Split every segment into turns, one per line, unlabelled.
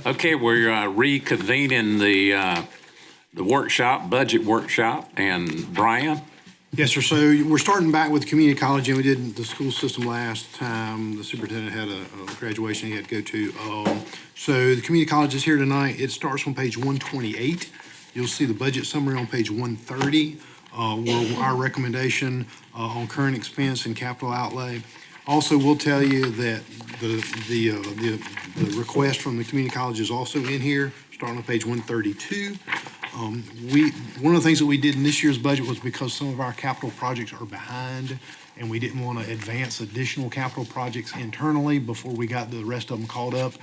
Okay, we're reconvening the workshop, budget workshop, and Brian?
Yes, sir. So we're starting back with community college, and we did the school system last time. The superintendent had a graduation he had to go to. So the community college is here tonight. It starts on page 128. You'll see the budget summary on page 130, where our recommendation on current expense and capital outlay. Also, we'll tell you that the request from the community college is also in here, starting on page 132. One of the things that we did in this year's budget was because some of our capital projects are behind and we didn't want to advance additional capital projects internally before we got the rest of them caught up.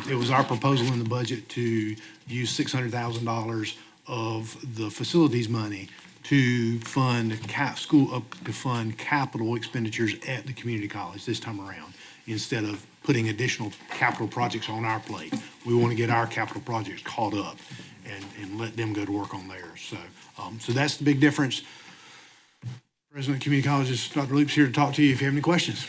It was our proposal in the budget to use $600,000 of the facilities money to fund capital expenditures at the community college this time around, instead of putting additional capital projects on our plate. We want to get our capital projects caught up and let them go to work on theirs. So that's the big difference. President of Community Colleges, Dr. Loop's here to talk to you if you have any questions.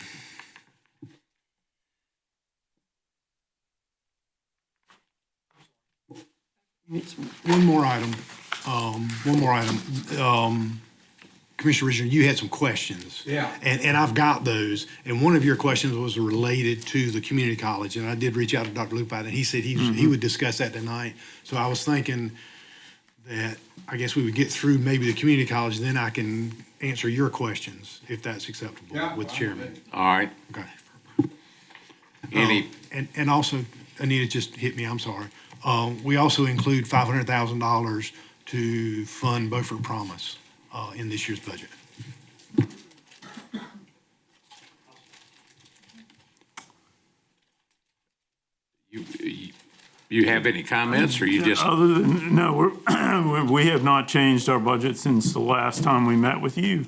One more item. Commissioner Richard, you had some questions.
Yeah.
And I've got those. And one of your questions was related to the community college. And I did reach out to Dr. Loop about it. And he said he would discuss that tonight. So I was thinking that I guess we would get through maybe the community college, then I can answer your questions, if that's acceptable with the chairman.
All right.
Okay.
Any,
And also, Anita just hit me, I'm sorry. We also include $500,000 to fund Beaufort Promise in this year's budget.
you have any comments, or you just,
Other than, no, we have not changed our budget since the last time we met with you.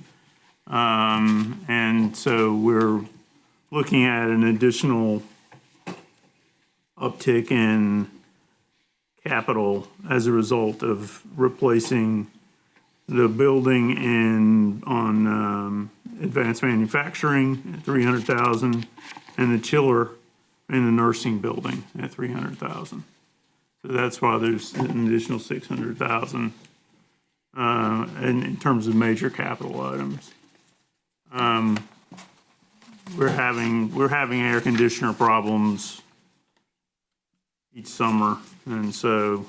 And so we're looking at an additional uptick in capital as a result of replacing the building on advanced manufacturing at 300,000 and the chiller in the nursing building at 300,000. So that's why there's an additional 600,000 in terms of major capital items. We're having air conditioner problems each summer, and so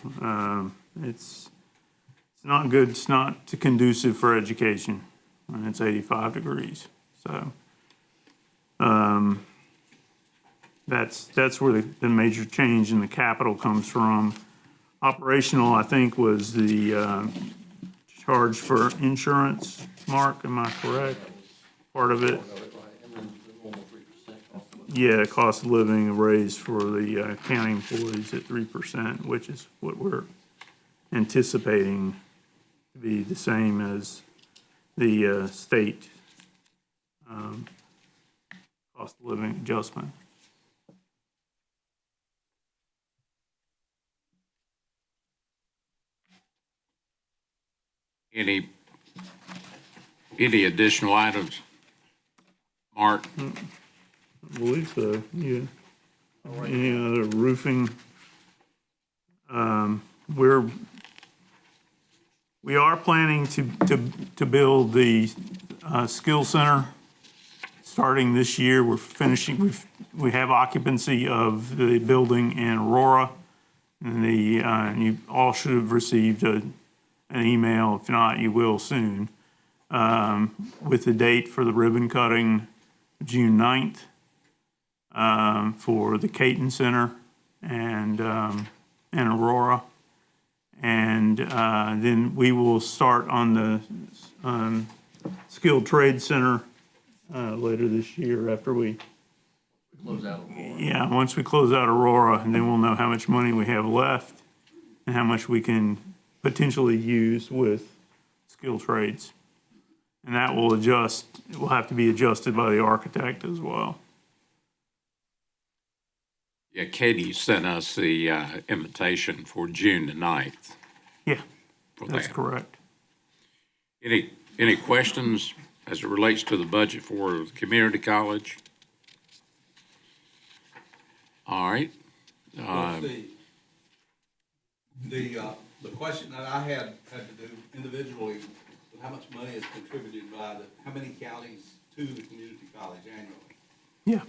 it's not good. It's not conducive for education when it's 85 degrees. So that's where the major change in the capital comes from. Operational, I think, was the charge for insurance. Mark, am I correct? Part of it. Yeah, cost of living raise for the county employees at 3%, which is what we're anticipating to be the same as the state cost of living adjustment.
any additional items? Mark?
I believe so, yeah. Any other roofing? We are planning to build the skill center starting this year. We're finishing. We have occupancy of the building in Aurora, and you all should have received an email. If not, you will soon, with the date for the ribbon cutting, June 9th. For the Caton Center and Aurora. And then we will start on the Skilled Trade Center later this year after we
Close out Aurora.
Yeah, once we close out Aurora, and then we'll know how much money we have left and how much we can potentially use with skilled trades. And that will adjust, it will have to be adjusted by the architect as well.
Yeah, Katie sent us the invitation for June the 9th.
Yeah,
for
that's
that.
correct.
Any questions as it relates to the budget for the community college? All right.
The question that I had to do individually, with how much money is contributed by how many counties to the community college annually?
Yeah.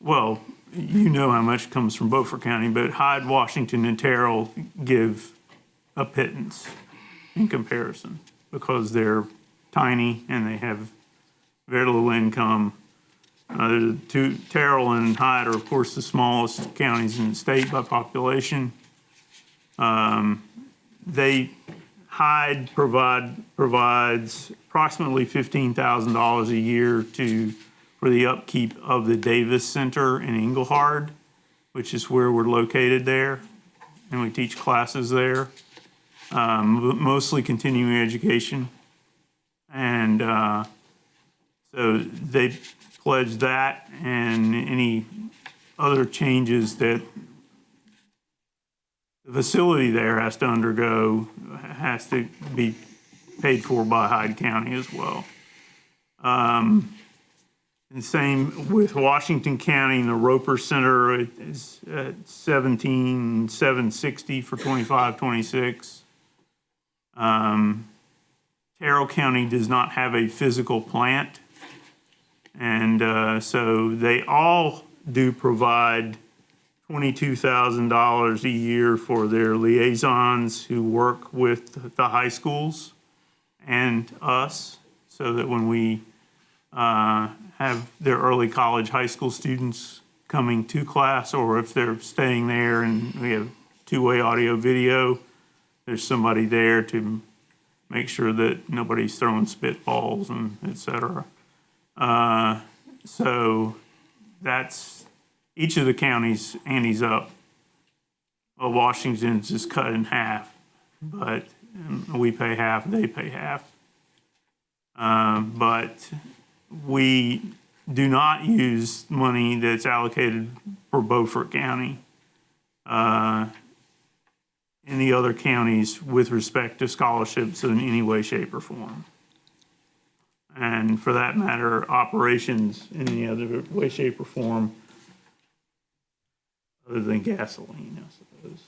Well, you know how much comes from Beaufort County, but Hyde, Washington, and Terrell give a pittance in comparison because they're tiny and they have very little income. Terrell and Hyde are, of course, the smallest counties in the state by population. Hyde provides approximately $15,000 a year for the upkeep of the Davis Center in Engelhard, which is where we're located there, and we teach classes there, mostly continuing education. And so they pledge that, and any other changes that the facility there has to undergo has to be paid for by Hyde County as well. And same with Washington County and the Roper Center is at $17,760 for 25-26. Terrell County does not have a physical plant, and so they all do provide $22,000 a year for their liaisons who work with the high schools and us, so that when we have their early college high school students coming to class, or if they're staying there and we have two-way audio video, there's somebody there to make sure that nobody's throwing spitballs and et cetera. So that's each of the counties antes up. Well, Washington's just cut in half, but we pay half, they pay half. But we do not use money that's allocated for Beaufort County in the other counties with respect to scholarships in any way, shape, or form. And for that matter, operations in any other way, shape, or form other than gasoline, I suppose.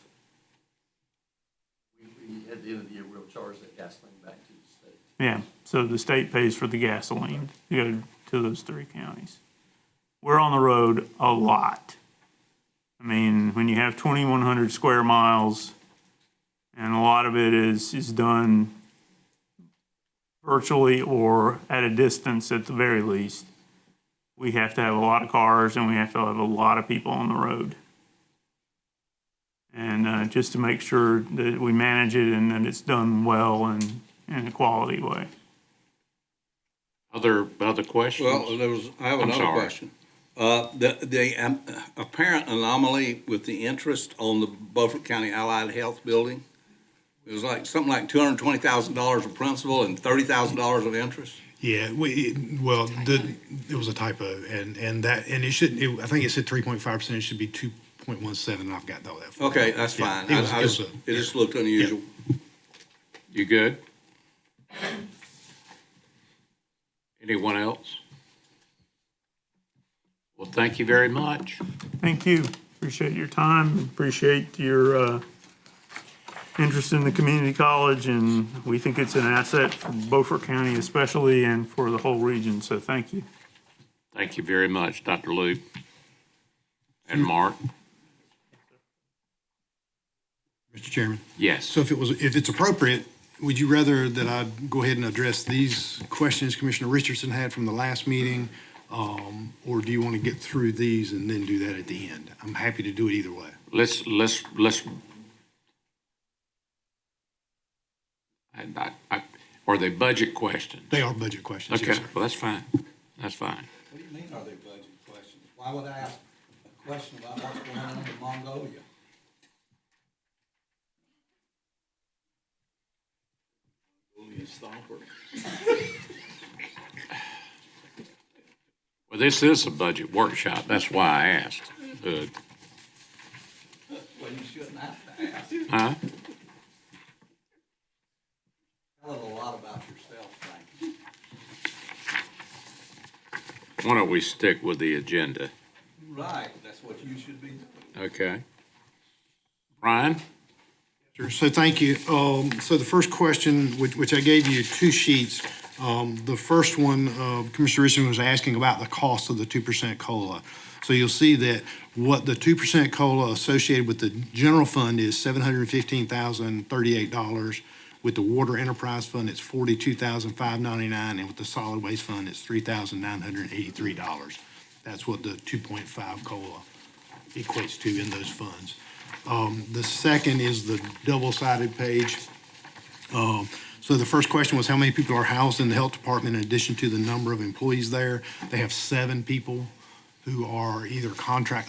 We, at the end of the year, we'll charge that gasoline back to the state.
Yeah, so the state pays for the gasoline to go to those three counties. We're on the road a lot. I mean, when you have 2,100 square miles, and a lot of it is done virtually or at a distance at the very least, we have to have a lot of cars and we have to have a lot of people on the road. And just to make sure that we manage it and that it's done well and in a quality way.
Other questions?
Well, I have
I'm
another
sorry.
question. The apparent anomaly with the interest on the Beaufort County Allied Health Building, it was like something like $220,000 of principal and $30,000 of interest.
Yeah, it was a typo, and it should. I think it said 3.5%. It should be 2.17. And I've got all that.
Okay, that's
Yeah,
fine.
it
It just looked unusual.
You good? Anyone else? Well, thank you very much.
Thank you. Appreciate your time. Appreciate your interest in the community college, and we think it's an asset for Beaufort County especially and for the whole region, so thank you.
Thank you very much, Dr. Luke. And Mark?
Mr. Chairman.
Yes.
So if it's appropriate, would you rather that I go ahead and address these questions Commissioner Richardson had from the last meeting? Or do you want to get through these and then do that at the end? I'm happy to do it either way.
Let's, are they budget questions?
They are budget questions.
Okay,
Yes, sir.
well, that's fine. That's fine.
What do you mean, are they budget questions? Why would I ask a question about what's going on in Mongolia? Mongolian stomper.
Well, this is a budget workshop. That's why I asked.
Well, you shouldn't have to ask.
Huh?
Tell it a lot about yourself, Frank.
Why don't we stick with the agenda?
Right, that's what you should be doing.
Okay. Brian?
Sure. So thank you. So the first question, which I gave you two sheets, the first one, Commissioner Richardson was asking about the cost of the 2% COLA. So you'll see that what the 2% COLA associated with the general fund is $715,038. With the water enterprise fund, it's $42,599, and with the solid waste fund, it's $3,983. That's what the 2.5 COLA equates to in those funds. The second is the double-sided page. So the first question was how many people are housed in the health department in addition to the number of employees there? They have 7 people who are either contract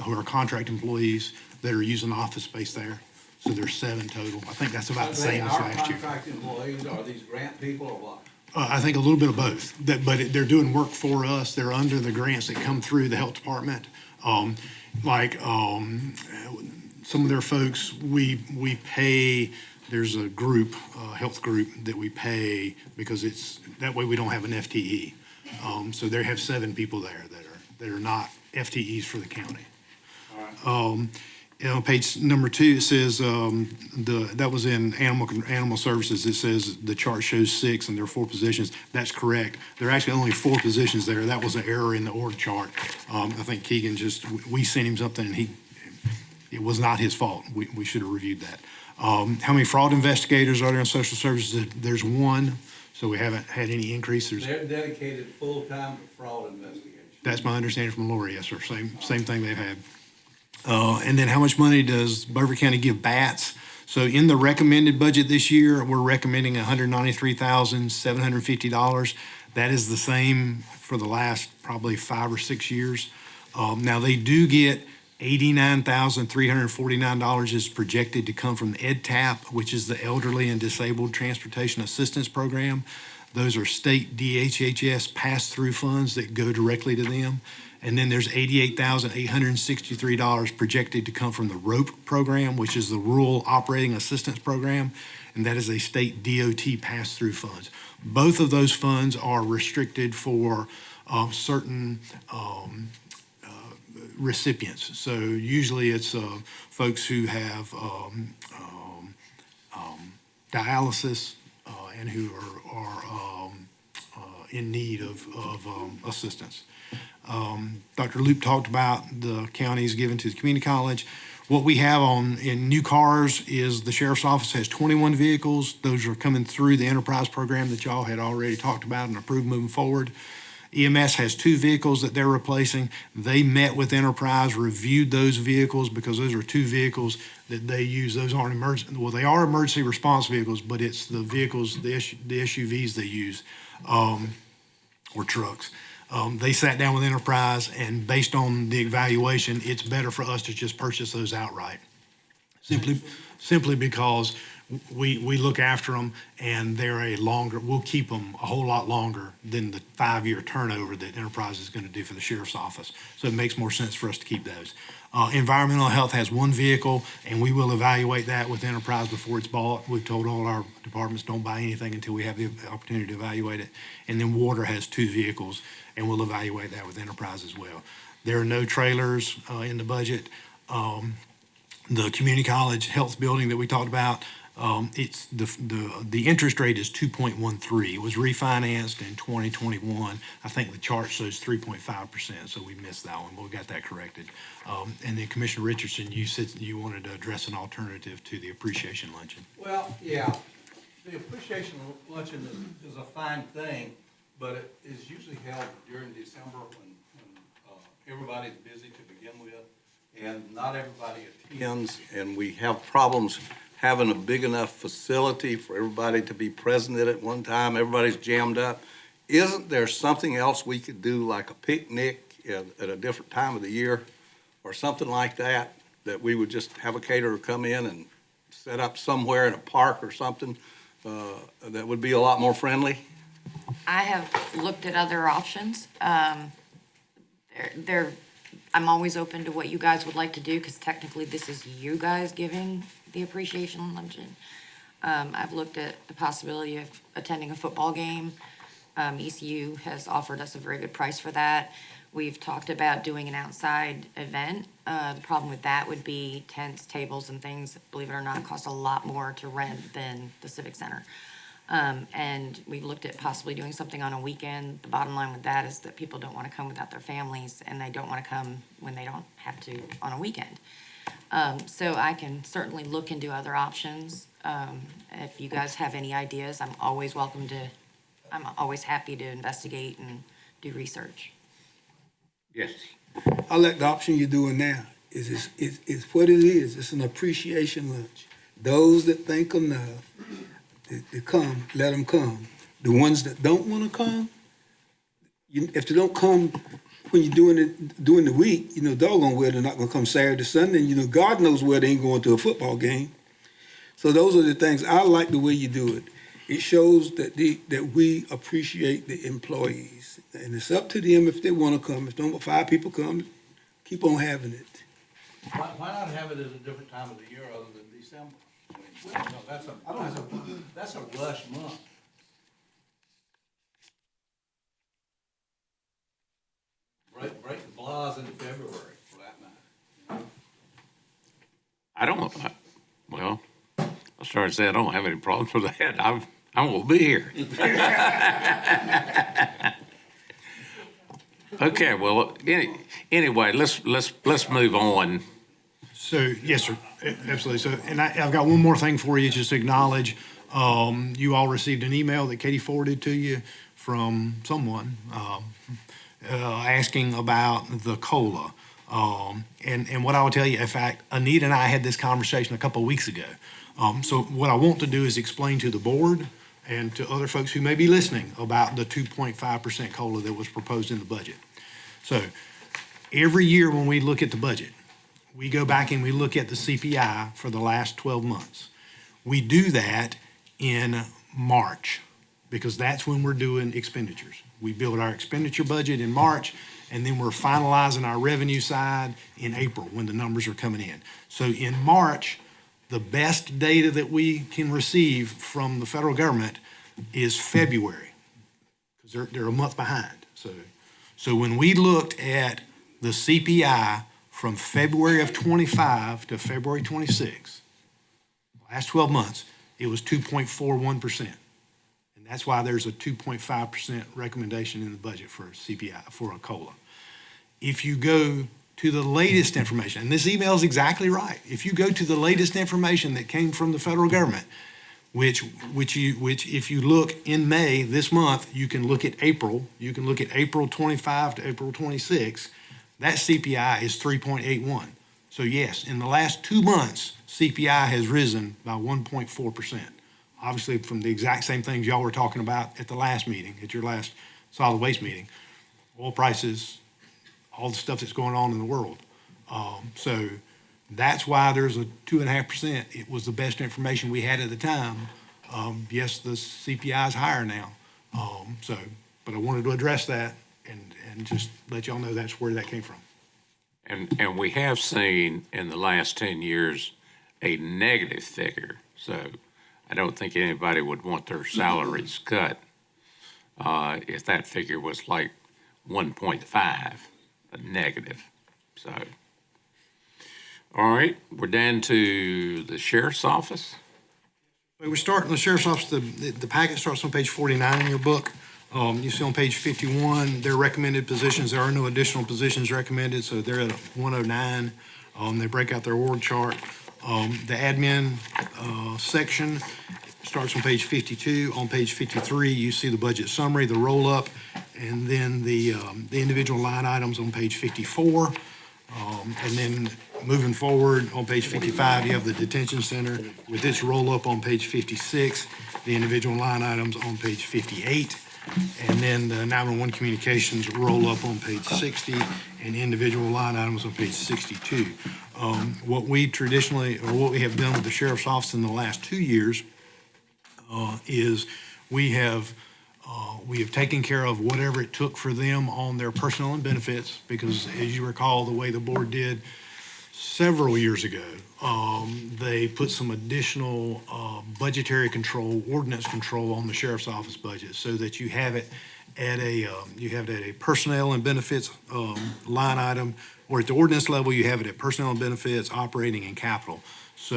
employees that are using office space there. So there's 7 total. I think that's about the same as last year.
Our contract employees, are these grant people or what?
I think a little bit of both, they're doing work for us. They're under the grants that come through the health department. Some of their folks, we pay, there's a group, health group that we pay because that way we don't have an FTE. So they have 7 people there that are not FTEs for the county. On page number 2, it says, that was in animal services. It says the chart shows 6 and there are 4 positions. That's correct. There are actually only 4 positions there. That was an error in the org chart. I think Keegan we sent him something and it was not his fault. We should have reviewed that. How many fraud investigators are there in social services? There's 1, so we haven't had any increase.
They're dedicated full-time to fraud investigation.
That's my understanding from Lori, yes, sir. Same thing they've had. And then how much money does Beaufort County give BATS? So in the recommended budget this year, we're recommending $193,750. That is the same for the last probably 5 or 6 years. Now they do get $89,349 is projected to come from the EdTap, which is the Elderly and Disabled Transportation Assistance Program. Those are state DHHS pass-through funds that go directly to them. And then there's $88,863 projected to come from the ROPE program, which is the Rural Operating Assistance Program, and that is a state DOT pass-through funds. Both of those funds are restricted for certain recipients. So usually it's folks who have dialysis and who are in need of assistance. Dr. Loop talked about the counties given to the community college. What we have in new cars is the sheriff's office has 21 vehicles. Those are coming through the enterprise program that y'all had already talked about and approved moving forward. EMS has 2 vehicles that they're replacing. They met with Enterprise, reviewed those vehicles because those are 2 vehicles that they use. Those aren't emergency, well, they are emergency response vehicles, but it's the vehicles, the SUVs they use, or trucks. They sat down with Enterprise, and based on the evaluation, it's better for us to just purchase those outright. Simply because we look after them, and we'll keep them a whole lot longer than the 5-year turnover that Enterprise is going to do for the sheriff's office. So it makes more sense for us to keep those. Environmental health has 1 vehicle, and we will evaluate that with Enterprise before it's bought. We've told all our departments don't buy anything until we have the opportunity to evaluate it. And then water has 2 vehicles, and we'll evaluate that with Enterprise as well. There are no trailers in the budget. The community college health building that we talked about, it's the interest rate is 2.13. It was refinanced in 2021. I think the chart shows 3.5%, so we missed that one, but we got that corrected. And then Commissioner Richardson, you said you wanted to address an alternative to the appreciation luncheon.
Well, yeah, the appreciation luncheon is a fine thing, but it is usually held during December when everybody's busy to begin with, and not everybody attends, and we have problems having a big enough facility for everybody to be present at one time. Everybody's jammed up. Isn't there something else we could do, like a picnic at a different time of the year or something like that, that we would just have a caterer come in and set up somewhere in a park or something that would be a lot more friendly?
I have looked at other options. I'm always open to what you guys would like to do, because technically this is you guys giving the appreciation luncheon. I've looked at the possibility of attending a football game. ECU has offered us a very good price for that. We've talked about doing an outside event. The problem with that would be tents, tables, and things, believe it or not, cost a lot more to rent than the Civic Center. And we've looked at possibly doing something on a weekend. The bottom line with that is that people don't want to come without their families, and they don't want to come when they don't have to on a weekend. So I can certainly look into other options. If you guys have any ideas, I'm always happy to investigate and do research.
Yes.
I like the option you're doing now. It's what it is. It's an appreciation lunch. Those that think enough to come, let them come. The ones that don't want to come, if they don't come when you're doing it during the week, doggone well they're not going to come Saturday, Sunday. And, God knows where they ain't going to a football game. So those are the things. I like the way you do it. It shows that we appreciate the employees. And it's up to them if they want to come. If don't 5 people come, keep on having it.
Why not have it at a different time of the year other than December? That's a rush month. Break the blahs into February, for that matter.
I don't, well, I started saying I don't have any problems with that. I won't be here. Okay, well, anyway, let's move on.
So, yes, sir, absolutely. So, and I've got one more thing for you, just to acknowledge. You all received an email that Katie forwarded to you from someone asking about the COLA. And what I will tell you, in fact, Anita and I had this conversation a couple of weeks ago. So what I want to do is explain to the board and to other folks who may be listening about the 2.5% COLA that was proposed in the budget. So every year when we look at the budget, we go back and we look at the CPI for the last 12 months. We do that in March because that's when we're doing expenditures. We build our expenditure budget in March, and then we're finalizing our revenue side in April when the numbers are coming in. So in March, the best data that we can receive from the federal government is February, because they're a month behind. So when we looked at the CPI from February of 25 to February 26, last 12 months, it was 2.41%. And that's why there's a 2.5% recommendation in the budget for CPI, for a COLA. If you go to the latest information, and this email is exactly right. If you go to the latest information that came from the federal government, which if you look in May this month, you can look at April. You can look at April 25 to April 26. That CPI is 3.81. So yes, in the last 2 months, CPI has risen by 1.4%. Obviously, from the exact same things y'all were talking about at the last meeting, at your last solid waste meeting, oil prices, all the stuff that's going on in the world. So that's why there's a 2.5%. It was the best information we had at the time. Yes, the CPI is higher now. But I wanted to address that and just let y'all know that's where that came from.
And we have seen in the last 10 years a negative figure. So I don't think anybody would want their salaries cut if that figure was like 1.5, a negative. So, all right, we're down to the sheriff's office.
We start in the sheriff's office. The packet starts on page 49 in your book. You see on page 51, their recommended positions. There are no additional positions recommended, so they're at 109. They break out their org chart. The admin section starts on page 52. On page 53, you see the budget summary, the roll-up, and then the individual line items on page 54. And then moving forward, on page 55, you have the detention center with its roll-up on page 56, the individual line items on page 58, and then the 911 communications roll-up on page 60, and individual line items on page 62. What we traditionally, or what we have done with the sheriff's office in the last 2 years is we have taken care of whatever it took for them on their personnel and benefits, because as you recall, the way the board did several years ago, they put some additional budgetary control, ordinance control on the sheriff's office budget so that you have it you have it at a personnel and benefits, line item, or at the ordinance level, you have it at personnel and benefits, operating and capital. So,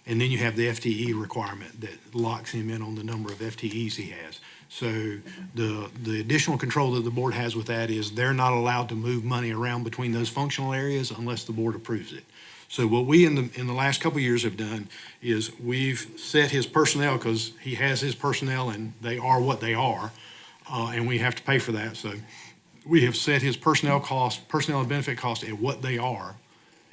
and then you have the FTE requirement that locks him in on the number of FTEs he has. So the additional control that the board has with that is they're not allowed to move money around between those functional areas unless the board approves it. So what we in the last couple of years have done is we've set his personnel, because he has his personnel and they are what they are, and we have to pay for that. So we have set his personnel and benefit costs at what they are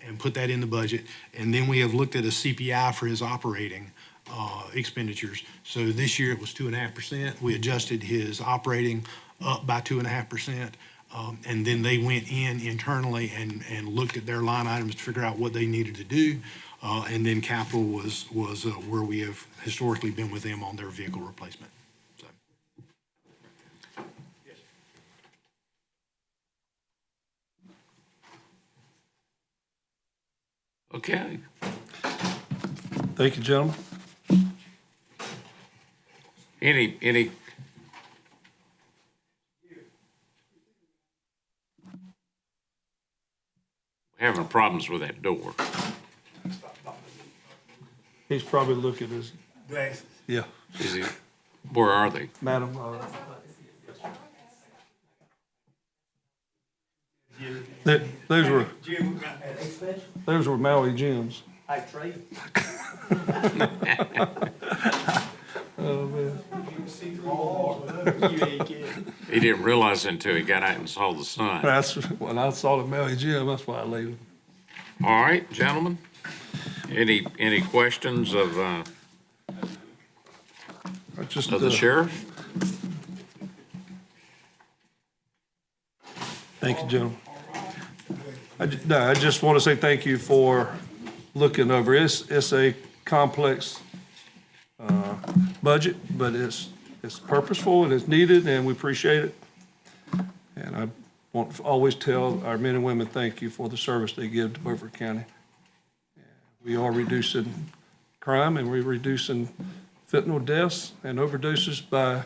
and put that in the budget. And then we have looked at a CPI for his operating expenditures. So this year it was 2.5%. We adjusted his operating up by 2.5%. And then they went in internally and looked at their line items to figure out what they needed to do. And then capital was where we have historically been with them on their vehicle replacement. So.
Okay.
Thank you, gentlemen.
Any, having problems with that door.
He's probably looking at his
Glasses.
yeah,
Is it, where are they?
madam. Those were Maui Jims.
I trade.
Oh man.
You ain't kidding.
He didn't realize until he got out and saw the sun.
That's when I saw the Maui Jim. That's why I laid him.
All right, gentlemen. Any questions of
Just
the sheriff?
Thank you, gentlemen. I just want to say thank you for looking over. It's a complex budget, but it's purposeful and it's needed, and we appreciate it. And I want to always tell our men and women thank you for the service they give to Beaufort County. We are reducing crime and we're reducing fentanyl deaths and overdoses by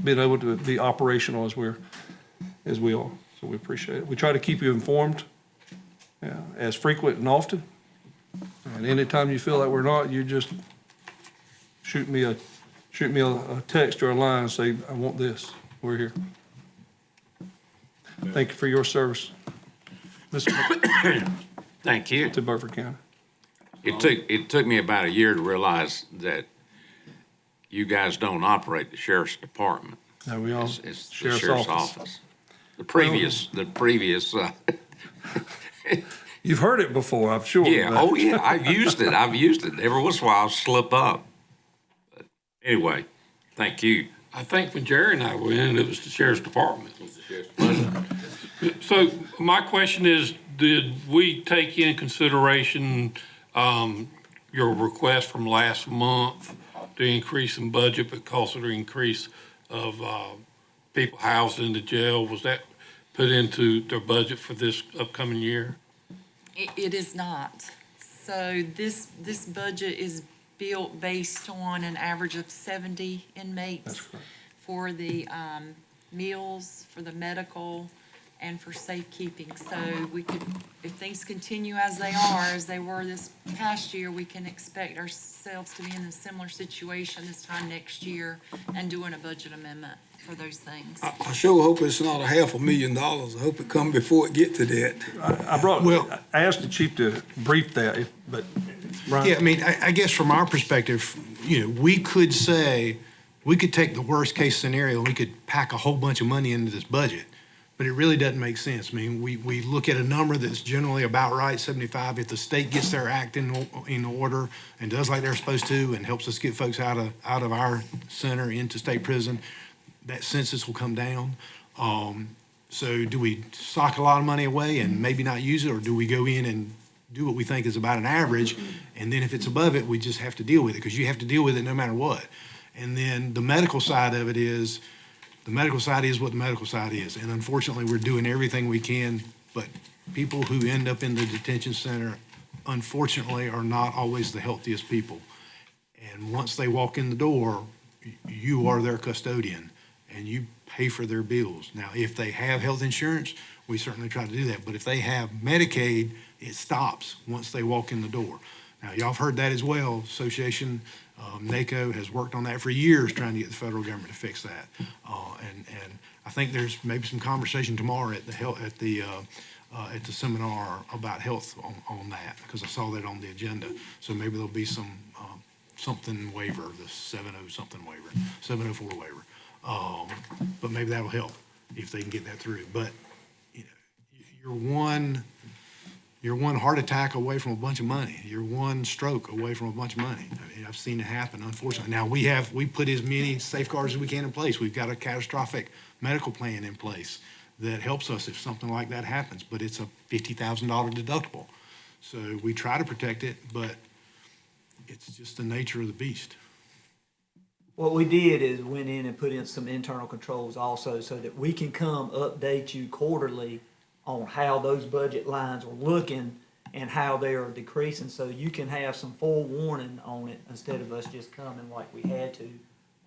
being able to be operational as we are. So we appreciate it. We try to keep you informed as frequent and often. And anytime you feel like we're not, you just shoot me a text or a line and say, I want this. We're here. Thank you for your service, Mr.
Thank you.
to Beaufort County.
It took me about a year to realize that you guys don't operate the sheriff's department.
No, we all,
It's the
Sheriff's
sheriff's
Office.
office. The previous,
You've heard it before, I'm sure.
yeah,
but-
oh yeah, I've used it. Every once in a while I'll slip up. But anyway, thank you.
I think when Jerry and I were in, it was the sheriff's department. So my question is, did we take in consideration, your request from last month to increase in budget because of the increase of, people housed in the jail? Was that put into their budget for this upcoming year?
It is not. So this budget is built based on an average of 70 inmates for the meals, for the medical, and for safekeeping. So we could, if things continue as they were this past year, we can expect ourselves to be in a similar situation this time next year and doing a budget amendment for those things.
I sure hope it's not $500,000. I hope it come before it get to that.
I asked the chief to brief that, but Brian?
Yeah, I mean, I guess from our perspective, we could take the worst case scenario, we could pack a whole bunch of money into this budget, but it really doesn't make sense. I mean, we look at a number that's generally about right, 75. If the state gets their act in order and does like they're supposed to and helps us get folks out of our center into state prison, that census will come down. So do we sock a lot of money away and maybe not use it, or do we go in and do what we think is about an average, and then if it's above it, we just have to deal with it, because you have to deal with it no matter what. And then the medical side of it is, the medical side is what the medical side is. And unfortunately, we're doing everything we can, but people who end up in the detention center, unfortunately, are not always the healthiest people. And once they walk in the door, you are their custodian. and you pay for their bills. Now, if they have health insurance, we certainly try to do that, but if they have Medicaid, it stops once they walk in the door. Now, y'all have heard that as well. Association, NACO has worked on that for years, trying to get the federal government to fix that. And I think there's maybe some conversation tomorrow at the seminar about health on that, because I saw that on the agenda. So maybe there'll be some something waiver, the 70 something waiver, 704 waiver. But maybe that'll help if they can get that through. But you know, you're one heart attack away from a bunch of money. You're one stroke away from a bunch of money. I mean, I've seen it happen, unfortunately. Now, we put as many safeguards as we can in place. We've got a catastrophic medical plan in place that helps us if something like that happens, but it's a $50,000 deductible. So we try to protect it, but it's just the nature of the beast.
What we did is went in and put in some internal controls also so that we can come update you quarterly on how those budget lines are looking and how they are decreasing, so you can have some forewarning on it instead of us just coming like we had to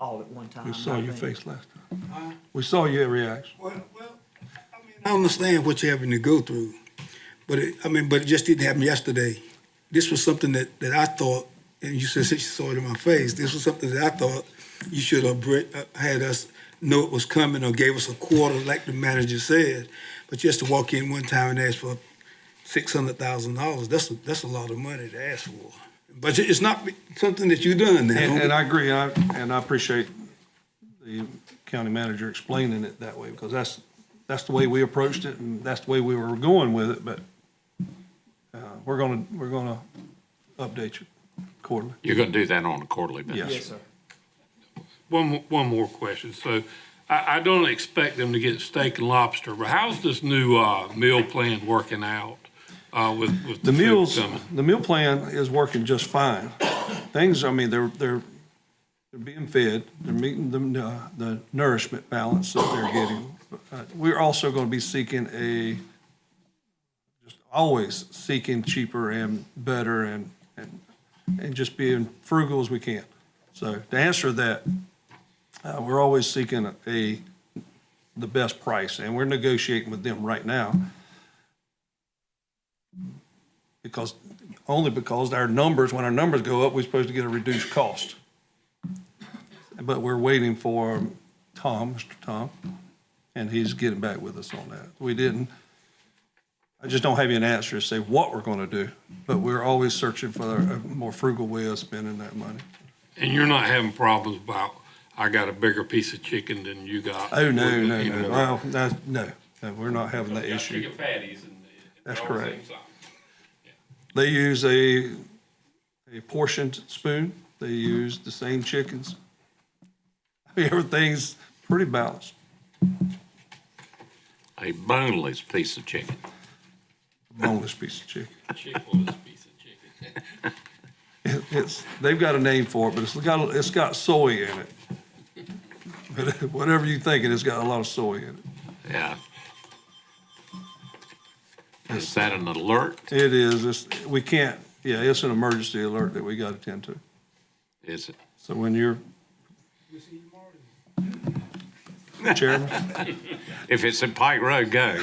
all at one time.
We saw
I
your
think.
face last time. We saw your reaction.
I understand what you're having to go through, but it just didn't happen yesterday. This was something that I thought, and you said you saw it in my face, this was something that I thought you should have had us know it was coming or gave us a quarter like the manager said. But just to walk in one time and ask for $600,000, that's a lot of money to ask for. But it's not something that you've done now.
And I agree, and I appreciate the county manager explaining it that way, because that's the way we approached it, and that's the way we were going with it, but we're gonna update you quarterly.
You're gonna do that on a quarterly basis?
Yes.
Yes, sir.
One more question. So I don't expect them to get steak and lobster, but how's this new meal plan working out with
The
food
meals,
coming?
the meal plan is working just fine. Things, I mean, they're being fed, they're meeting the nourishment balance that they're getting. We're also gonna be seeking just always seeking cheaper and better and just being frugal as we can. So to answer that, we're always seeking the best price, and we're negotiating with them right now because our numbers, when our numbers go up, we're supposed to get a reduced cost. But we're waiting for Mr. Tom, and he's getting back with us on that. I just don't have you an answer to say what we're gonna do, but we're always searching for a more frugal way of spending that money.
And you're not having problems about, I got a bigger piece of chicken than you got?
Oh, no. Well, no, we're not having that issue.
Chicken patties and.
That's correct. They use a portioned spoon. They use the same chickens. I mean, everything's pretty balanced.
A boneless piece of chicken.
Boneless piece of chicken.
Chickless piece of chicken.
They've got a name for it, but it's got soy in it. But whatever you think, it's got a lot of soy in it.
Yeah. Is that an alert?
It is. It's an emergency alert that we got to attend to.
Is it?
So when you're Chairman,
If it's at Pike Road, go.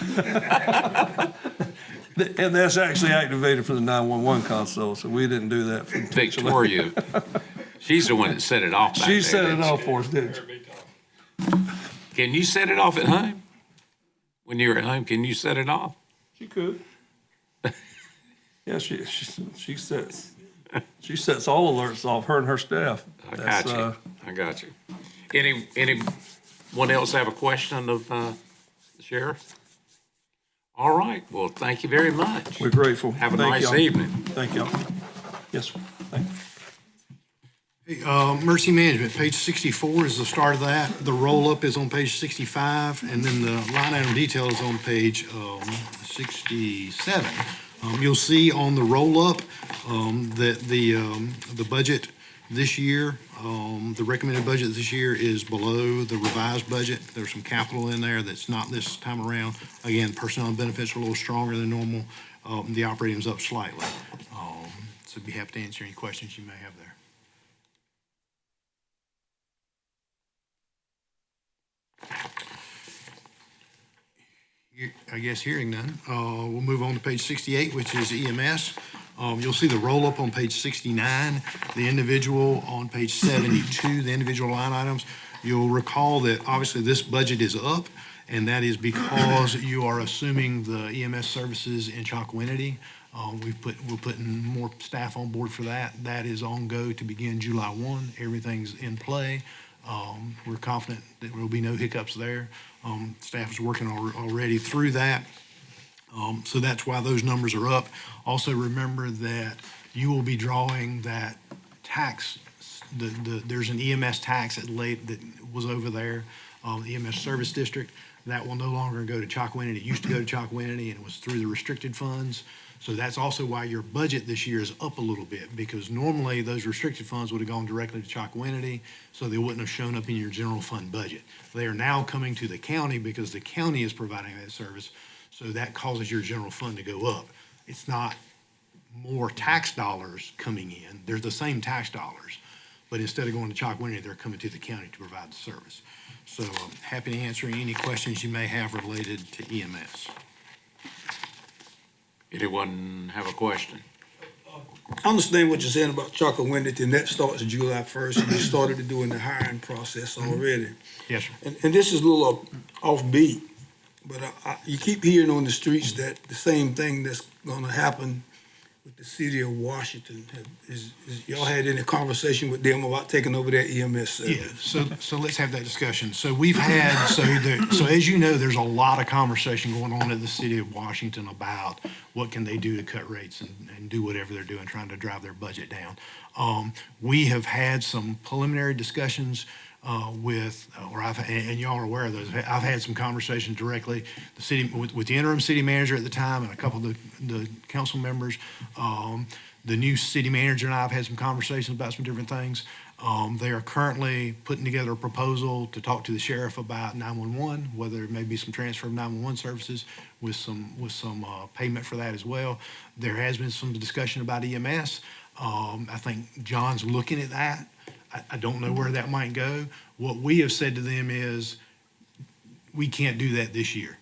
and that's actually activated for the 911 console, so we didn't do that.
Victoria, she's the one that set it off back
She
there,
set it
didn't
off
she?
for us, didn't she?
Can you set it off at home? When you're at home, can you set it off?
She could. Yeah, she sets all alerts off, her and her staff.
I got you. I got you. Anyone else have a question of the sheriff? All right. Well, thank you very much.
We're grateful.
Have a
Thank
nice
y'all.
evening.
Thank y'all. Yes, sir. Thank you.
Mercy Management, page 64 is the start of that. The roll-up is on page 65, and then the line item detail is on page 67. You'll see on the roll-up that the budget this year, the recommended budget this year is below the revised budget. There's some capital in there that's not this time around. Again, personnel and benefits are a little stronger than normal. The operating's up slightly. So be happy to answer any questions you may have there. I guess hearing none, we'll move on to page 68, which is EMS. You'll see the roll-up on page 69, the individual on page 72, the individual line items. You'll recall that obviously this budget is up, and that is because you are assuming the EMS services in Chocowinity. We're putting more staff on board for that. That is on go to begin July 1. Everything's in play. We're confident that there will be no hiccups there. Staff is working already through that. So that's why those numbers are up. Also, remember that you will be drawing that tax, there's an EMS tax that was over there, the EMS Service District. That will no longer go to Chocowinity. It used to go to Chocowinity, and it was through the restricted funds. So that's also why your budget this year is up a little bit, because normally those restricted funds would have gone directly to Chocowinity, so they wouldn't have shown up in your general fund budget. They are now coming to the county because the county is providing that service, so that causes your general fund to go up. It's not more tax dollars coming in. They're the same tax dollars, but instead of going to Chocowinity, they're coming to the county to provide the service. So I'm happy to answer any questions you may have related to EMS.
Anyone have a question?
I understand what you're saying about Chocowinity, and that starts July 1st, and you started doing the hiring process already.
Yes, sir.
And this is a little offbeat, but you keep hearing on the streets that the same thing that's gonna happen with the city of Washington. Is y'all had any conversation with them about taking over their EMS service?
Yeah, so let's have that discussion. So we've had, so as you know, there's a lot of conversation going on at the city of Washington about what can they do to cut rates and do whatever they're doing, trying to drive their budget down. We have had some preliminary discussions and y'all are aware of those. I've had some conversations directly with the interim city manager at the time and a couple of the council members. The new city manager and I have had some conversations about some different things. They are currently putting together a proposal to talk to the sheriff about 911, whether there may be some transfer of 911 services with some payment for that as well. There has been some discussion about EMS. I think John's looking at that. I don't know where that might go. What we have said to them is, we can't do that this year.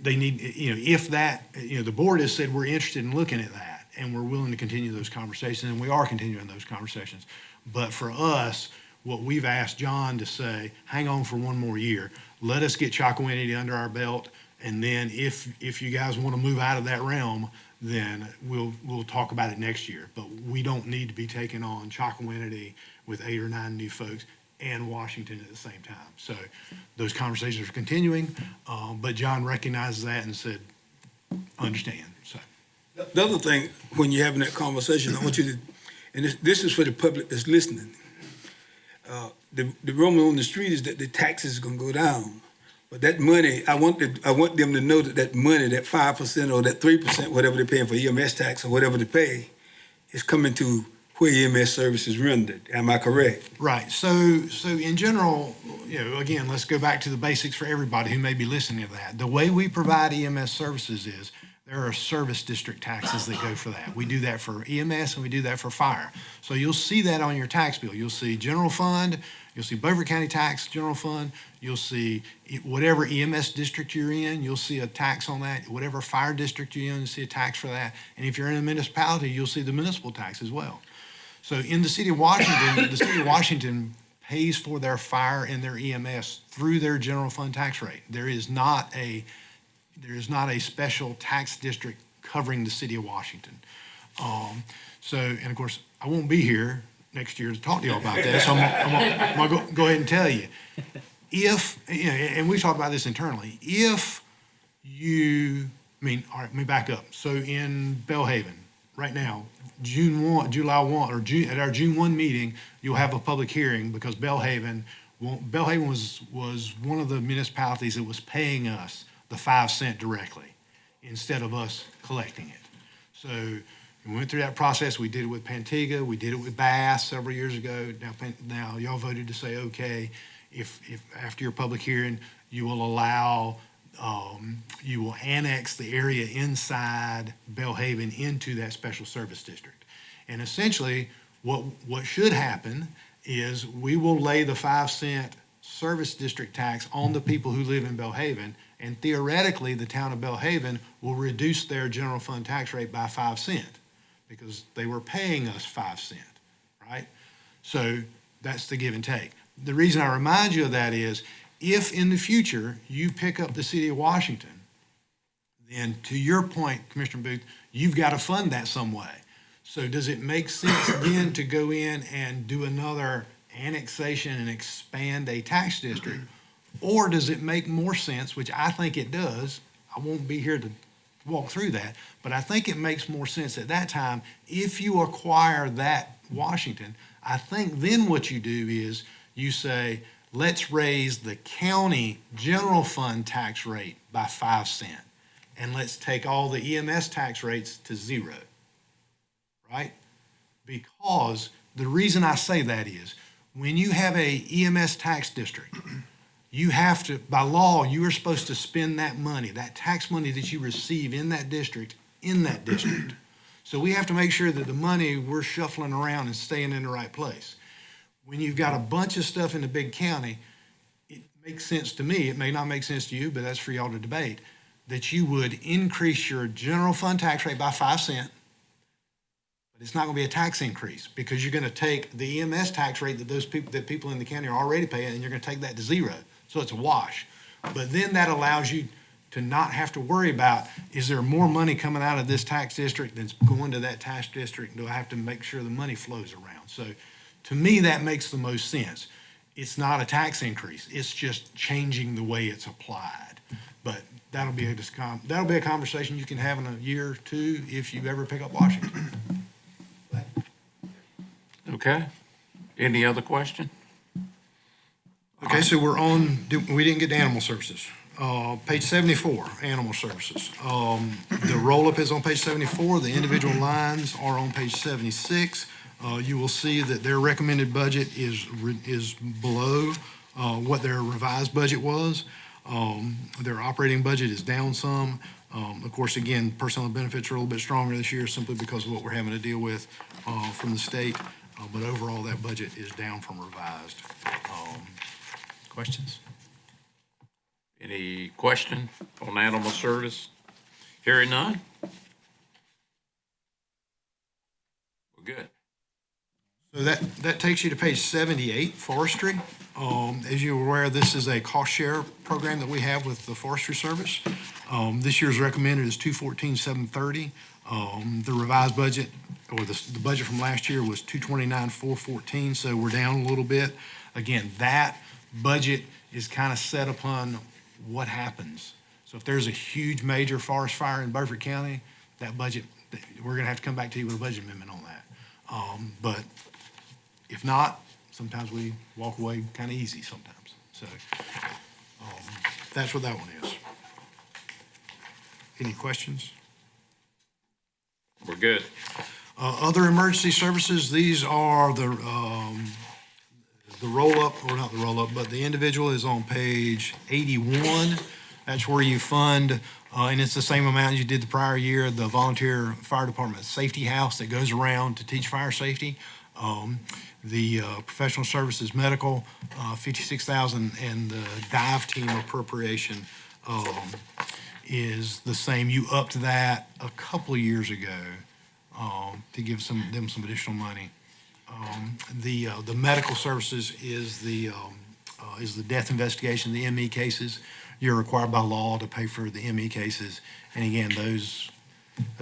They need, the board has said we're interested in looking at that, and we're willing to continue those conversations, and we are continuing those conversations. But for us, what we've asked John to say, hang on for one more year. Let us get Chocowinity under our belt, and then if you guys want to move out of that realm, then we'll talk about it next year. But we don't need to be taking on Chocowinity with 8 or 9 new folks and Washington at the same time. So those conversations are continuing, but John recognizes that and said, understand, so.
The other thing, when you're having that conversation, I want you to, and this is for the public that's listening. The rumor on the street is that the taxes is gonna go down. But that money, I want them to know that money, that 5% or that 3%, whatever they're paying for EMS tax or whatever they pay, is coming to where EMS service is rendered. Am I correct?
Right. So in general, again, let's go back to the basics for everybody who may be listening to that. The way we provide EMS services is there are service district taxes that go for that. We do that for EMS and we do that for fire. So you'll see that on your tax bill. You'll see general fund, you'll see Beaufort County tax, general fund, you'll see whatever EMS district you're in, you'll see a tax on that. Whatever fire district you're in, you'll see a tax for that. And if you're in a municipality, you'll see the municipal tax as well. So in the city of Washington, the city of Washington pays for their fire and their EMS through their general fund tax rate. There is not a special tax district covering the city of Washington. And of course, I won't be here next year to talk to y'all about that, so I'm gonna go ahead and tell you. And we've talked about this internally, all right, let me back up. So in Belhaven, right now, July 1, at our June 1 meeting, you'll have a public hearing because Belhaven was one of the municipalities that was paying us the 5 cent directly instead of us collecting it. So we went through that process. We did it with Pantiga. We did it with Bass several years ago. Now y'all voted to say, okay, if after your public hearing, you will allow, you will annex the area inside Belhaven into that special service district. And essentially, what should happen is we will lay the 5 cent service district tax on the people who live in Belhaven, And theoretically, the town of Bellhaven will reduce their general fund tax rate by 5 cents because they were paying us 5 cents, right? So that's the give and take. The reason I remind you of that is if in the future you pick up the city of Washington, then to your point, Commissioner Booth, you've got to fund that some way. So does it make sense then to go in and do another annexation and expand a tax district? Or does it make more sense, which I think it does, I won't be here to walk through that, but I think it makes more sense at that time, if you acquire that Washington, I think then what you do is you say, let's raise the county general fund tax rate by 5 cents. And let's take all the EMS tax rates to 0, right? Because the reason I say that is when you have a EMS tax district, you have to, by law, you are supposed to spend that money, that tax money that you receive in that district. So we have to make sure that the money we're shuffling around and staying in the right place. When you've got a bunch of stuff in a big county, it makes sense to me, it may not make sense to you, but that's for y'all to debate, that you would increase your general fund tax rate by 5 cents, but it's not going to be a tax increase because you're going to take the EMS tax rate that people in the county are already paying, and you're going to take that to 0. So it's a wash. But then that allows you to not have to worry about, is there more money coming out of this tax district that's going to that tax district? Do I have to make sure the money flows around? So to me, that makes the most sense. It's not a tax increase. It's just changing the way it's applied. But that'll be a conversation you can have in a year or two if you ever pick up Washington.
Okay. Any other question?
Okay, so we didn't get to animal services. Page 74, animal services. The roll-up is on page 74. The individual lines are on page 76. You will see that their recommended budget is below what their revised budget was. Their operating budget is down some. Of course, again, personnel and benefits are a little bit stronger this year simply because of what we're having to deal with from the state. But overall, that budget is down from revised. Questions?
Any question on animal service? Hearing none? We're good.
So that takes you to page 78, forestry. As you're aware, this is a cost share program that we have with the Forestry Service. This year's recommended is $214,730. The revised budget, or the budget from last year was $229,414, so we're down a little bit. Again, that budget is kind of set upon what happens. So if there's a huge major forest fire in Beaufort County, that budget, we're gonna have to come back to you with a budget amendment on that. But if not, sometimes we walk away kind of easy sometimes. So that's what that one is. Any questions?
We're good.
Other emergency services, these are the roll-up, or not the roll-up, but the individual is on page 81. That's where you fund, and it's the same amount as you did the prior year, the volunteer fire department safety house that goes around to teach fire safety. The professional services medical, $56,000, and the dive team appropriation is the same. You upped that a couple of years ago to give them some additional money. The medical services is the death investigation, the ME cases. You're required by law to pay for the ME cases, and again, those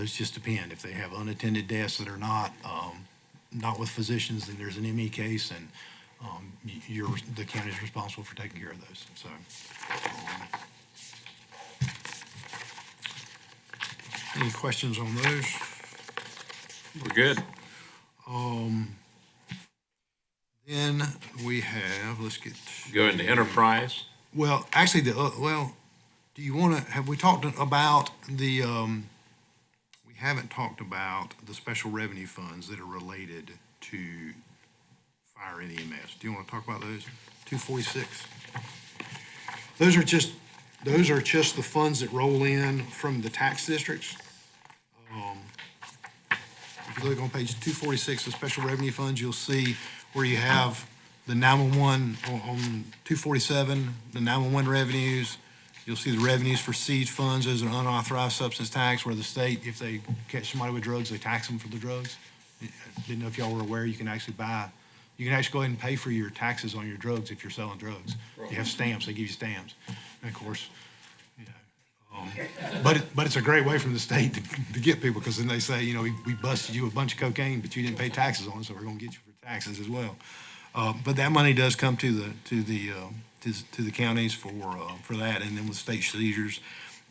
just depend. If they have unattended deaths that are not with physicians, then there's an ME case, and the county is responsible for taking care of those. So, any questions on those?
We're good.
Then we have,
Go into enterprise.
well, actually, do you want to, have we talked about we haven't talked about the special revenue funds that are related to fire and EMS. Do you want to talk about those? 246. Those are just the funds that roll in from the tax districts. If you look on page 246 of special revenue funds, you'll see where you have the 911 on 247, the 911 revenues, You'll see the revenues for seed funds, those are unauthorized substance tax, where the state, if they catch somebody with drugs, they tax them for the drugs. Didn't know if y'all were aware, you can actually go ahead and pay for your taxes on your drugs if you're selling drugs. You have stamps, they give you stamps. And of course, but it's a great way from the state to get people, because then they say, we busted you a bunch of cocaine, but you didn't pay taxes on it, so we're gonna get you for taxes as well. But that money does come to the counties for that, and then with state seizures.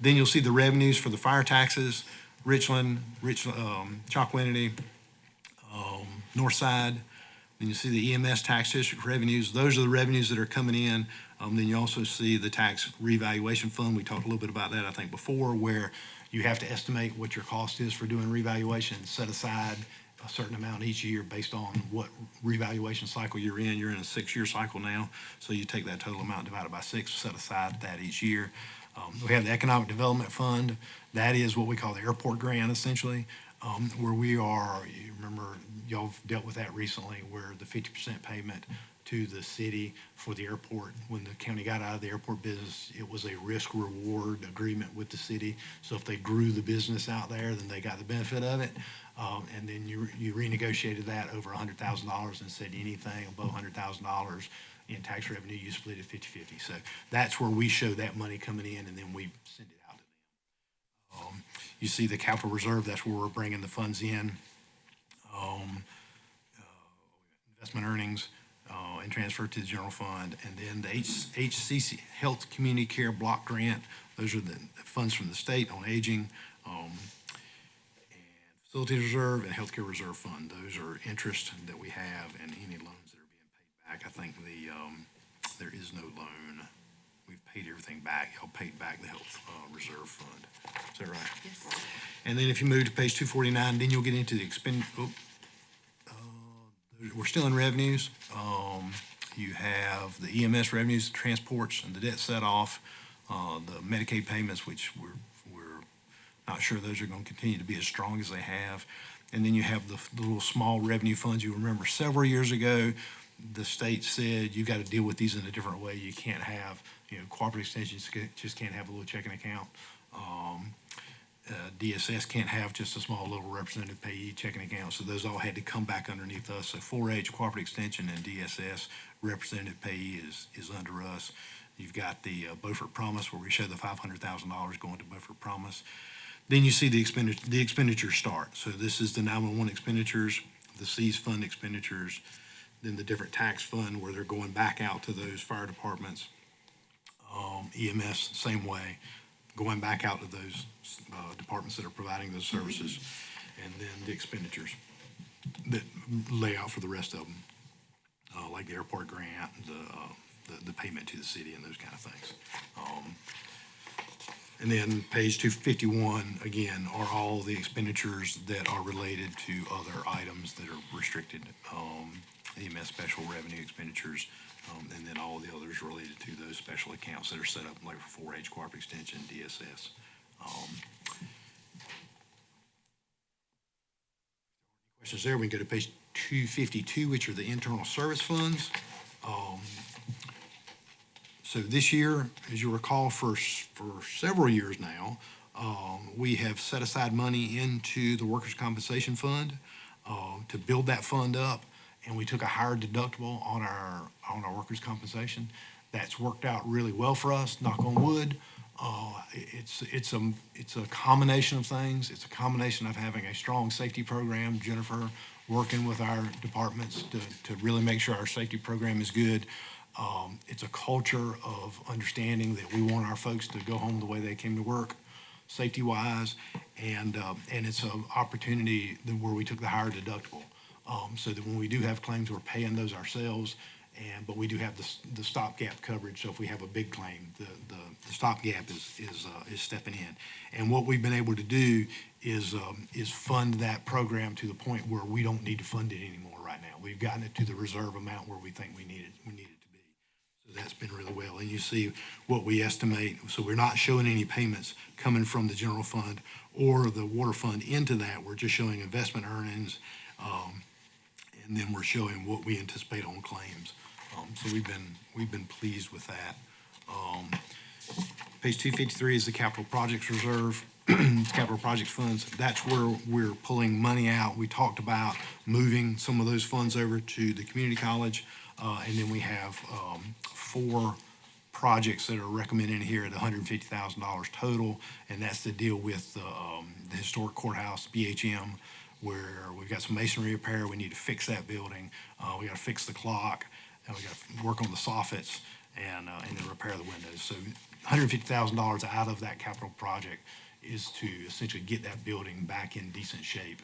Then you'll see the revenues for the fire taxes, Richland, Chalkwinity, North Side. Then you see the EMS tax district revenues. Those are the revenues that are coming in. Then you also see the tax revaluation fund. We talked a little bit about that, I think, before, where you have to estimate what your cost is for doing revaluation, set aside a certain amount each year based on what revaluation cycle you're in. You're in a 6-year cycle now, so you take that total amount divided by 6, set aside that each year. We have the Economic Development Fund. That is what we call the airport grant, essentially, where we are, you remember, y'all have dealt with that recently, where the 50% payment to the city for the airport. When the county got out of the airport business, it was a risk-reward agreement with the city. So if they grew the business out there, then they got the benefit of it. And then you renegotiated that over $100,000 and said anything above $100,000 in tax revenue, you split it 50-50. So that's where we show that money coming in, and then we send it out to them. You see the capital reserve, that's where we're bringing the funds in. Investment earnings, and transfer to the general fund. And then the HCC Health Community Care Block Grant, those are the funds from the state on aging, and Facilities Reserve and Healthcare Reserve Fund. Those are interest that we have and any loans that are being paid back. I think there is no loan. We've paid everything back. Y'all paid back the Health Reserve Fund. Is that right?
Yes.
And then if you move to page 249, then you'll get into the we're still in revenues. You have the EMS revenues, the transports, and the debt set off, the Medicaid payments, which we're not sure those are going to continue to be as strong as they have. And then you have the little small revenue funds. You remember several years ago, the state said you got to deal with these in a different way. You can't have, cooperative extensions just can't have a little checking account. DSS can't have just a small little representative payee checking account, so those all had to come back underneath us. So 4-H, cooperative extension, and DSS representative payee is under us. You've got the Beaufort Promise, where we show the $500,000 going to Beaufort Promise. Then you see the expenditures start. So this is the 911 expenditures, the Seas Fund expenditures, then the different tax fund where they're going back out to those fire departments. EMS, same way, going back out to those departments that are providing those services, and then the expenditures that lay out for the rest of them, like the airport grant, the payment to the city, and those kind of things. And then page 251, again, are all the expenditures that are related to other items that are restricted, EMS special revenue expenditures, and then all the others related to those special accounts that are set up, like for 4-H, cooperative extension, DSS. Questions there? We can go to page 252, which are the internal service funds. So this year, as you recall, for several years now, we have set aside money into the workers' compensation fund to build that fund up, and we took a higher deductible on our workers' compensation. That's worked out really well for us, knock on wood. It's a combination of things. It's a combination of having a strong safety program, Jennifer working with our departments to really make sure our safety program is good. It's a culture of understanding that we want our folks to go home the way they came to work, safety-wise, and it's an opportunity where we took the higher deductible, so that when we do have claims, we're paying those ourselves, but we do have the stopgap coverage. So if we have a big claim, the stopgap is stepping in. And what we've been able to do is fund that program to the point where we don't need to fund it anymore right now. We've gotten it to the reserve amount where we think we need it to be. So that's been really well. And you see what we estimate. So we're not showing any payments coming from the general fund or the water fund into that. We're just showing investment earnings, and then we're showing what we anticipate on claims. So we've been pleased with that. Page 253 is the capital projects reserve, capital projects funds. That's where we're pulling money out. We talked about moving some of those funds over to the community college. And then we have 4 projects that are recommended here at $150,000 total. And that's to deal with the historic courthouse, BHM, where we've got some masonry repair. We need to fix that building. We got to fix the clock. And we got to work on the soffits and then repair the windows. So $150,000 out of that capital project is to essentially get that building back in decent shape.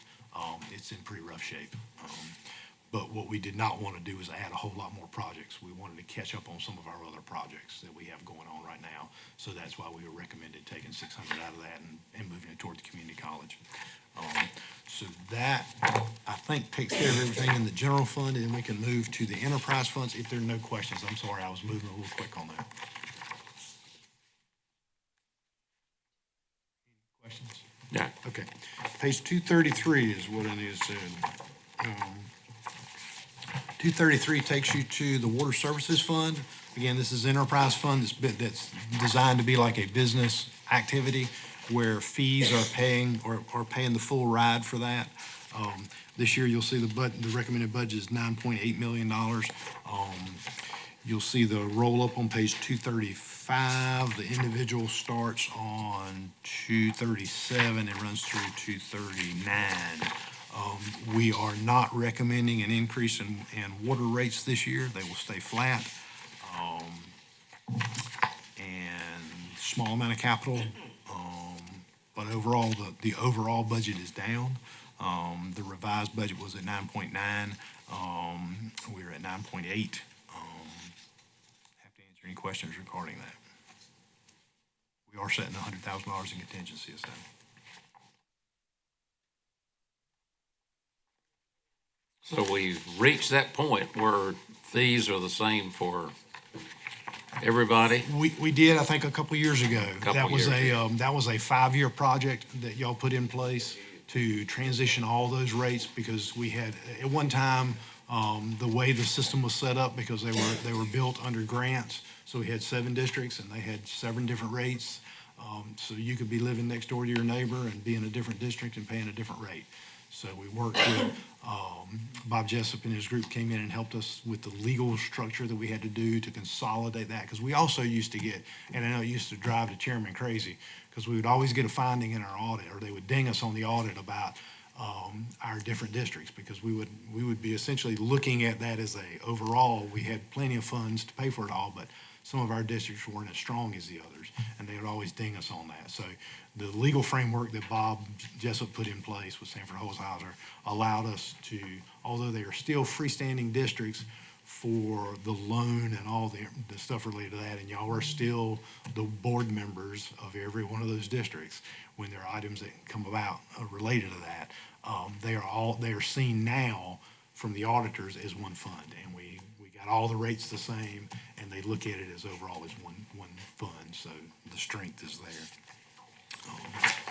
It's in pretty rough shape. But what we did not want to do is add a whole lot more projects. We wanted to catch up on some of our other projects that we have going on right now. So that's why we recommended taking 600 out of that and moving it toward the community college. So that, I think, takes care of everything in the general fund, and we can move to the enterprise funds. If there are no questions, I'm sorry, I was moving a little quick on that. Questions?
Yeah.
Okay. Page 233 is what I need to say. 233 takes you to the Water Services Fund. Again, this is enterprise fund that's designed to be like a business activity where fees are paying the full ride for that. This year, you'll see the recommended budget is $9.8 million. You'll see the roll-up on page 235. The individual starts on 237 and runs through 239. We are not recommending an increase in water rates this year. They will stay flat. And small amount of capital. But overall, the overall budget is down. The revised budget was at 9.9. We're at 9.8. Have to answer any questions regarding that. We are setting $100,000 in contingency aside.
So we've reached that point where fees are the same for everybody?
We did, I think, a couple years ago.
Couple years ago.
That was a 5-year project that y'all put in place to transition all those rates, because we had, at one time, the way the system was set up, because they were built under grants, so we had 7 districts and they had 7 different rates. So you could be living next door to your neighbor and be in a different district and paying a different rate. So we worked with, Bob Jessup and his group came in and helped us with the legal structure that we had to do to consolidate that. Because we also used to get, and I know it used to drive the chairman crazy, because we would always get a finding in our audit, or they would ding us on the audit about our different districts, because we would be essentially looking at that as overall, we had plenty of funds to pay for it all, but some of our districts weren't as strong as the others, and they would always ding us on that. So the legal framework that Bob Jessup put in place with Sanford Holzhauser allowed us to, although they are still freestanding districts for the loan and all the stuff related to that, and y'all are still the board members of every one of those districts when there are items that come about related to that, they are seen now from the auditors as one fund, and we got all the rates the same, and they look at it as overall as one fund, so the strength is there.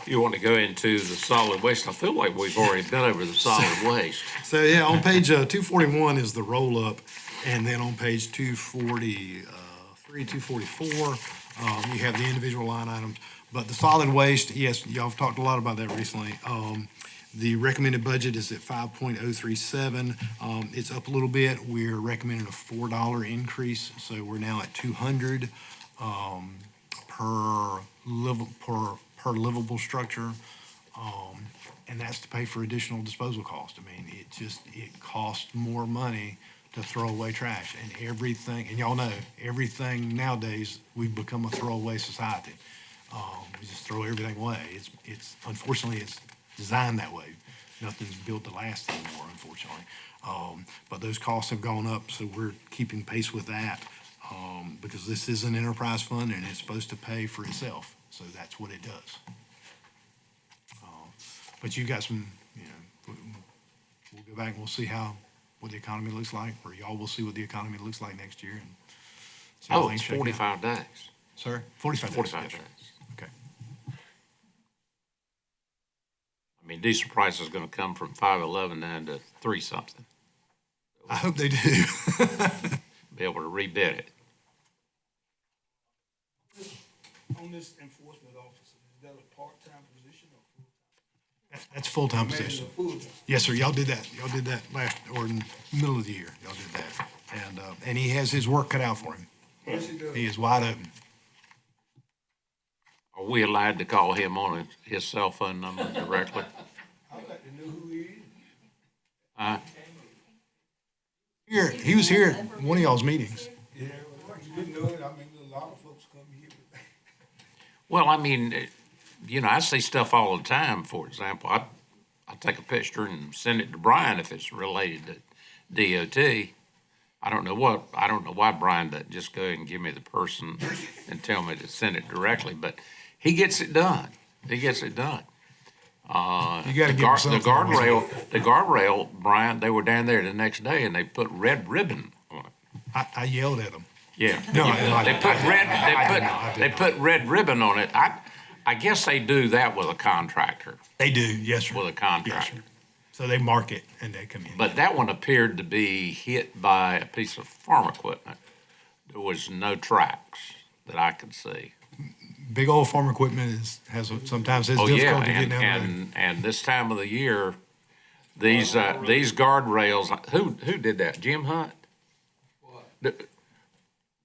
You want to go into the solid waste? I feel like we've already been over the solid waste.
So yeah, on page 241 is the roll-up, and then on page 243, 244, you have the individual line items. But the solid waste, yes, y'all have talked a lot about that recently. The recommended budget is at 5.037. It's up a little bit. We're recommending a $4 increase, so we're now at 200 per livable structure. And that's to pay for additional disposal cost. I mean, it costs more money to throw away trash, and everything, and y'all know, everything nowadays, we've become a throwaway society. We just throw everything away. It's unfortunately, it's designed that way. Nothing's built to last anymore, unfortunately. But those costs have gone up, so we're keeping pace with that, because this is an enterprise fund and it's supposed to pay for itself. So that's what it does. But you got some, we'll go back and we'll see what the economy looks like, or y'all will see what the economy looks like next year. And see how
Oh,
things
it's
shake out.
45 days.
Sir? 45 days.
45
yes, sir.
days.
Okay.
I mean, diesel price is going to come from 5.11 down to 3 something.
I hope they do.
Be able to rebid it.
On this enforcement officer, is that a part-time position or full-time?
That's full-time position.
Full-time.
Yes, sir, y'all did that. Y'all did that last, or in the middle of the year, y'all did that. And he has his work cut out for him.
Yes, he does.
He is wide open.
Are we allowed to call him on his cell phone number directly?
I'd like to know who he is.
Here, he was here at one of y'all's meetings.
Yeah, you didn't know it, I mean, a lot of folks come here.
Well, I mean, I see stuff all the time. For example, I take a picture and send it to Brian if it's related to DOT. I don't know why Brian doesn't just go ahead and give me the person and tell me to send it directly, but he gets it done. He gets it done.
You gotta
The
give him
guard-
something.
the guardrail, Brian, they were down there the next day and they put red ribbon on it.
I yelled at him.
Yeah.
No,
They put red ribbon on it. I guess they do that with a contractor,
They do, yes, sir.
with a
Yes,
contractor.
sir. So they mark it and they come in.
But that one appeared to be hit by a piece of farm equipment. There was no tracks that I could see.
Big old farm equipment sometimes has
Oh, yeah,
difficulty getting down the road.
and this time of the year, these guardrails, who did that? Jim Hunt? What?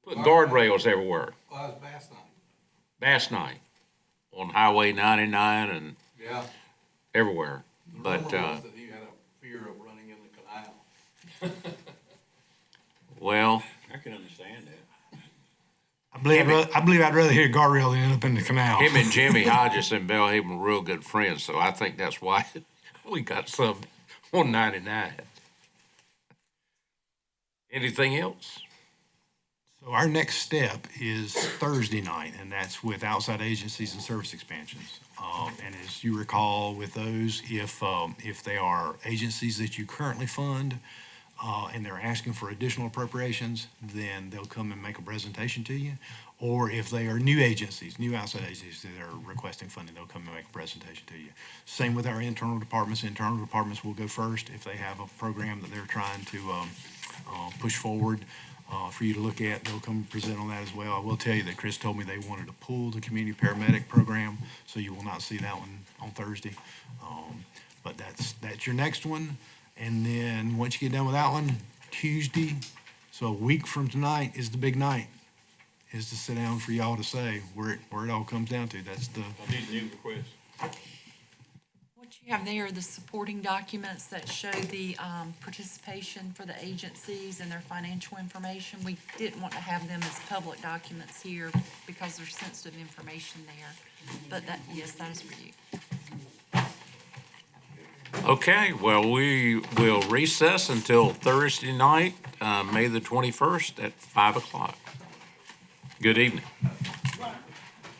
Put guardrails everywhere.
Well, it's Bass Night.
Bass Night on Highway 99 and
Yeah.
everywhere. But,
That he had a fear of running in the canal.
well,
I can understand that.
I believe I'd rather hit a guardrail than end up in the canal.
him and Jimmy Hodges and Belhaven were real good friends, so I think that's why we got some on 99. Anything else?
So our next step is Thursday night, and that's with outside agencies and service expansions. And as you recall, with those, if they are agencies that you currently fund, and they're asking for additional appropriations, then they'll come and make a presentation to you. Or if they are new agencies, new outside agencies that are requesting funding, they'll come and make a presentation to you. Same with our internal departments. Internal departments will go first if they have a program that they're trying to push forward for you to look at. They'll come and present on that as well. I will tell you that Chris told me they wanted to pull the community paramedic program, so you will not see that one on Thursday. But that's your next one. And then once you get done with that one, Tuesday, so a week from tonight is the big night, is to sit down for y'all to say where it all comes down to. That's the,
I need a new request.
What you have there are the supporting documents that show the participation for the agencies and their financial information. We didn't want to have them as public documents here because there's sensitive information there. But that, yes, that is for you.
Okay, well, we will recess until Thursday night, May the 21st at 5 o'clock. Good evening.